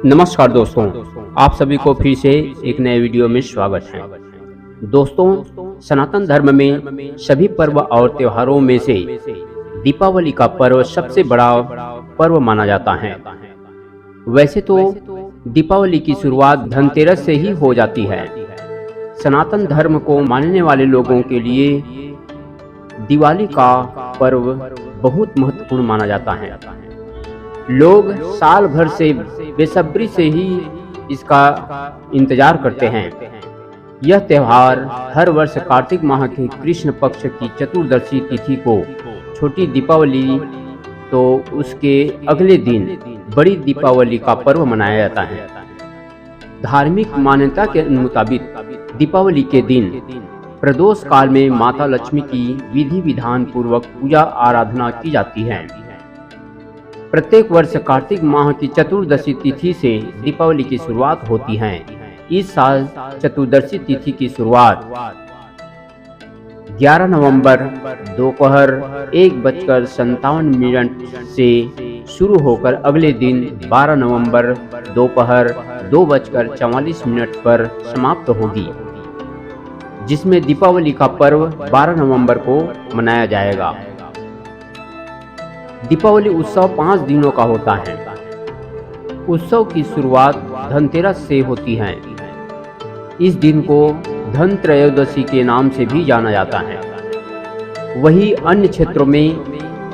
नमस्कार दोस्तों, आप सभी को फिर से एक नए वीडियो में स्वागत है। दोस्तों, सनातन धर्म में सभी पर्व और त्योहारों में से दीपावली का पर्व सबसे बड़ा पर्व माना जाता है। वैसे तो दीपावली की शुरुआत धनतेरस से ही हो जाती है। सनातन धर्म को मानने वाले लोगों के लिए दिवाली का पर्व बहुत महत्वपूर्ण माना जाता है। लोग साल भर से बेसब्री से ही इसका इंतजार करते हैं। यह त्योहार हर वर्ष कार्तिक माह के कृष्ण पक्ष की चतुर्दशी तिथि को छोटी दीपावली तो उसके अगले दिन बड़ी दीपावली का पर्व मनाया जाता है। धार्मिक मान्यता के मुताबिक दीपावली के दिन प्रदोष काल में माता लक्ष्मी की विधि विधान पूर्वक पूजा आराधना की जाती है। प्रत्येक वर्ष कार्तिक माह की चतुर्दशी तिथि से दीपावली की शुरुआत होती है। इस साल चतुर्दशी तिथि की शुरुआत 11 नवंबर दोपहर 1:57 से शुरू होकर अगले दिन 12 नवंबर दोपहर 2:44 पर समाप्त होगी, जिसमें दीपावली का पर्व 12 नवंबर को मनाया जाएगा। दीपावली उत्सव 5 दिनों का होता है। उत्सव की शुरुआत धनतेरस से होती है। इस दिन को धन त्रयोदशी के नाम से भी जाना जाता है। वहीं अन्य क्षेत्रों में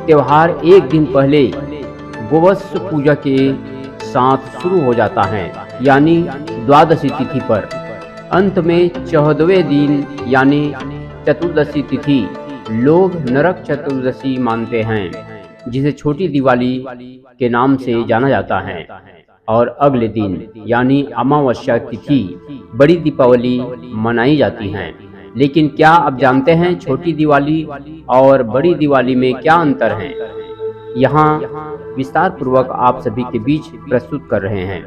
त्योहार एक दिन पहले गोवत्स पूजा के साथ शुरू हो जाता है, यानी द्वादशी तिथि पर। अंत में 14वें दिन यानी चतुर्दशी तिथि लोग नरक चतुर्दशी मानते हैं, जिसे छोटी दिवाली के नाम से जाना जाता है। और अगले दिन यानी अमावस्या तिथि बड़ी दीपावली मनाई जाती है। लेकिन क्या आप जानते हैं छोटी दिवाली और बड़ी दिवाली में क्या अंतर है? यहाँ विस्तार पूर्वक आप सभी के बीच प्रस्तुत कर रहे हैं।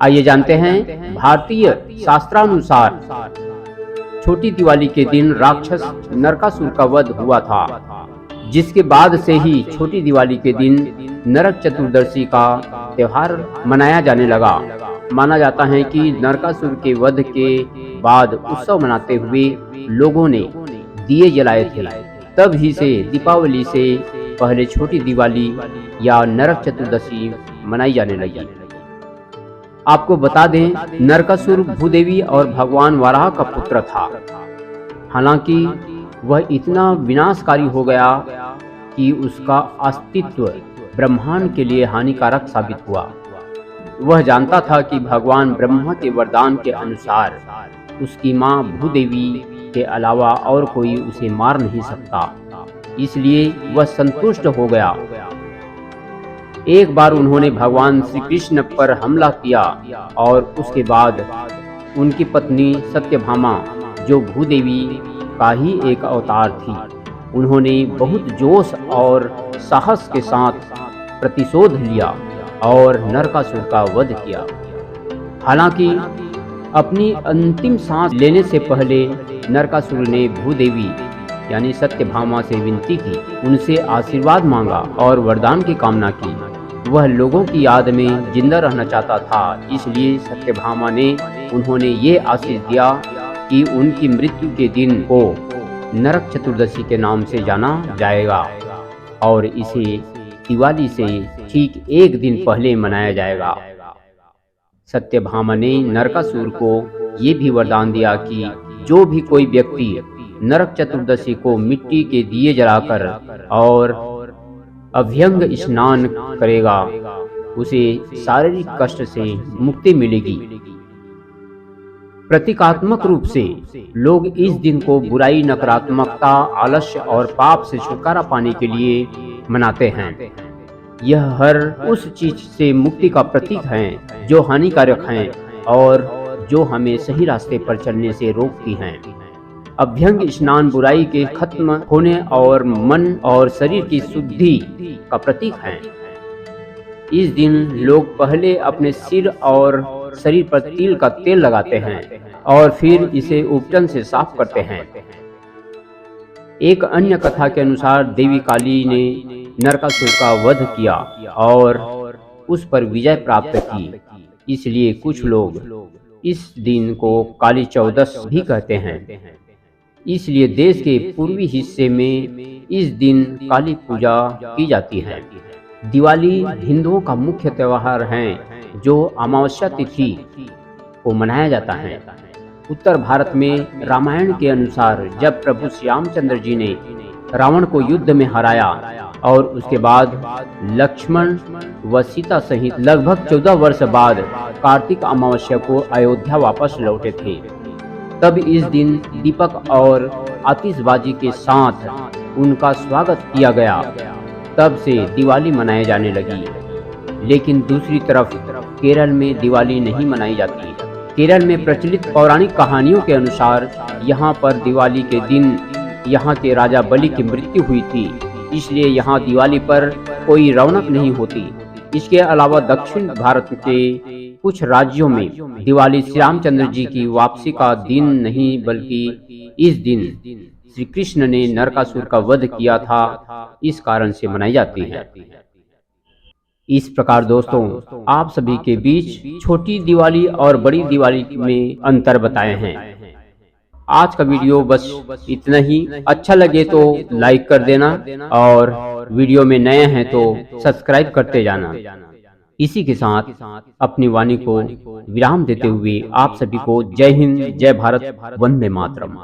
आइए जानते हैं। भारतीय शास्त्रानुसार छोटी दिवाली के दिन राक्षस नरकासुर का वध हुआ था, जिसके बाद से ही छोटी दिवाली के दिन नरक चतुर्दशी का त्योहार मनाया जाने लगा। माना जाता है कि नरकासुर के वध के बाद उत्सव मनाते हुए लोगों ने दिए जलाए थे। तब ही से दीपावली से पहले छोटी दिवाली या नरक चतुर्दशी मनाई जाने लगी। आपको बता दें, नरकासुर भूदेवी और भगवान वराह का पुत्र था। हालांकि वह इतना विनाशकारी हो गया कि उसका अस्तित्व ब्रह्मांड के लिए हानिकारक साबित हुआ। वह जानता था कि भगवान ब्रह्मा के वरदान के अनुसार उसकी मां भूदेवी के अलावा और कोई उसे मार नहीं सकता, इसलिए वह संतुष्ट हो गया। एक बार उन्होंने भगवान श्री कृष्ण पर हमला किया और उसके बाद उनकी पत्नी सत्यभामा, जो भूदेवी का ही एक अवतार थी, उन्होंने बहुत जोश और साहस के साथ प्रतिशोध लिया और नरकासुर का वध किया। हालांकि अपनी अंतिम सांस लेने से पहले नरकासुर ने भूदेवी यानी सत्यभामा से विनती की, उनसे आशीर्वाद मांगा और वरदान की कामना की। वह लोगों की याद में जिंदा रहना चाहता था, इसलिए सत्यभामा ने उन्होंने ये आशीष दिया कि उनकी मृत्यु के दिन को नरक चतुर्दशी के नाम से जाना जाएगा और इसे दिवाली से ठीक एक दिन पहले मनाया जाएगा। सत्यभामा ने नरकासुर को ये भी वरदान दिया कि जो भी कोई व्यक्ति नरक चतुर्दशी को मिट्टी के दिए जलाकर और अभ्यंग स्नान करेगा, उसे शारीरिक कष्ट से मुक्ति मिलेगी। प्रतीकात्मक रूप से लोग इस दिन को बुराई, नकारात्मकता, आलस्य और पाप से छुटकारा पाने के लिए मनाते हैं। यह हर उस चीज से मुक्ति का प्रतीक है जो हानिकारक हैं और जो हमें सही रास्ते पर चलने से रोकती हैं। अभ्यंग स्नान बुराई के खत्म होने और मन और शरीर की शुद्धि का प्रतीक है। इस दिन लोग पहले अपने सिर और शरीर पर तिल का तेल लगाते हैं और फिर इसे उपटन से साफ करते हैं। एक अन्य कथा के अनुसार देवी काली ने नरकासुर का वध किया और उस पर विजय प्राप्त की। इसलिए कुछ लोग इस दिन को काली चौदस भी कहते हैं। इसलिए देश के पूर्वी हिस्से में इस दिन काली पूजा की जाती है। दिवाली हिंदुओं का मुख्य त्योहार है जो अमावस्या तिथि को मनाया जाता है। उत्तर भारत में रामायण के अनुसार जब प्रभु श्री रामचंद्र जी ने रावण को युद्ध में हराया और उसके बाद लक्ष्मण व सीता सहित लगभग 14 वर्ष बाद कार्तिक अमावस्या को अयोध्या वापस लौटे थे, तब इस दिन दीपक और आतिशबाजी के साथ उनका स्वागत किया गया। तब से दिवाली मनाई जाने लगी। लेकिन दूसरी तरफ केरल में दिवाली नहीं मनाई जाती। केरल में प्रचलित पौराणिक कहानियों के अनुसार यहाँ पर दिवाली के दिन यहाँ के राजा बलि की मृत्यु हुई थी, इसलिए यहाँ दिवाली पर कोई रौनक नहीं होती। इसके अलावा दक्षिण भारत के कुछ राज्यों में दिवाली श्री रामचंद्र जी की वापसी का दिन नहीं बल्कि इस दिन श्री कृष्ण ने नरकासुर का वध किया था, इस कारण से मनाई जाती है। इस प्रकार दोस्तों, आप सभी के बीच छोटी दिवाली और बड़ी दिवाली में अंतर बताए हैं। आज का वीडियो बस इतना ही। अच्छा लगे तो लाइक कर देना और वीडियो में नए हैं तो सब्सक्राइब करते जाना। इसी के साथ अपनी वाणी को विराम देते हुए आप सभी को जय हिंद, जय भारत, वंदे मातरम।